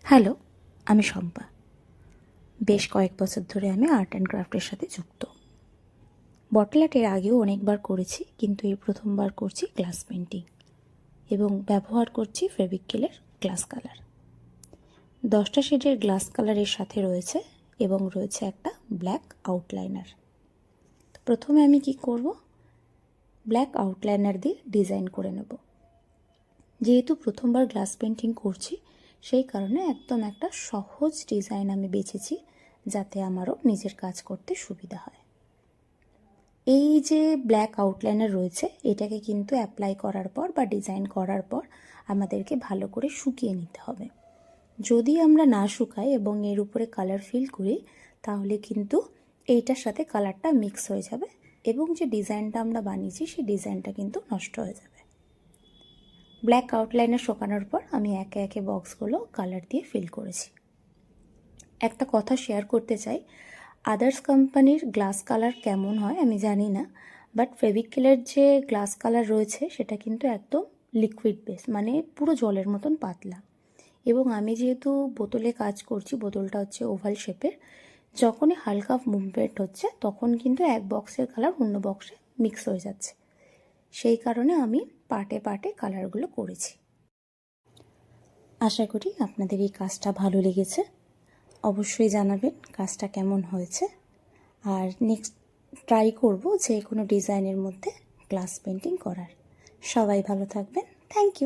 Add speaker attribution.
Speaker 1: Hello, আমি শম্পা। বেশ কয়েক বছর ধরে আমি আর্ট অ্যান্ড ক্রাফটের সাথে যুক্ত। বটল আর্ট এর আগেও অনেকবার করেছি, কিন্তু এই প্রথমবার করছি গ্লাস পেন্টিং এবং ব্যবহার করছি ফেভিক্রিলের গ্লাস কালার। 10টা শেডের গ্লাস কালারের সাথে রয়েছে এবং রয়েছে একটা ব্ল্যাক আউটলাইনার। প্রথমে আমি কি করব, ব্ল্যাক আউটলাইনার দিয়ে ডিজাইন করে নেব। যেহেতু প্রথমবার গ্লাস পেন্টিং করছি, সেই কারণে একদম একটা সহজ ডিজাইন আমি বেছেছি, যাতে আমারও নিজের কাজ করতে সুবিধা হয়। এই যে ব্ল্যাক আউটলাইনার রয়েছে, এটাকে কিন্তু অ্যাপ্লাই করার পর বা ডিজাইন করার পর আমাদেরকে ভালো করে শুকিয়ে নিতে হবে। যদি আমরা না শুকাই এবং এর উপরে কালার ফিল করি, তাহলে কিন্তু এইটার সাথে কালারটা মিক্স হয়ে যাবে এবং যে ডিজাইনটা আমরা বানিয়েছি সেই ডিজাইনটা কিন্তু নষ্ট হয়ে যাবে। ব্ল্যাক আউটলাইনার শুকানোর পর আমি একে একে বক্সগুলো কালার দিয়ে ফিল করেছি। একটা কথা শেয়ার করতে চাই, আদার্স কোম্পানির গ্লাস কালার কেমন হয় আমি জানি না, বাট ফেভিক্রিলের যে গ্লাস কালার রয়েছে সেটা কিন্তু একদম লিকুইড বেস, মানে পুরো জলের মতন পাতলা। এবং আমি যেহেতু বোতলে কাজ করছি, বোতলটা হচ্ছে ওভাল শেপের, যখনই হালকা মুভমেন্ট হচ্ছে তখন কিন্তু এক বক্সের কালার অন্য বক্সে মিক্স হয়ে যাচ্ছে। সেই কারণে আমি পার্টে পার্টে কালারগুলো করেছি। আশা করি আপনাদের এই কাজটা ভালো লেগেছে। অবশ্যই জানাবেন কাজটা কেমন হয়েছে। আর নেক্সট ট্রাই করব যে কোনো ডিজাইনের মধ্যে গ্লাস পেন্টিং করার। সবাই ভালো থাকবেন। Thank you.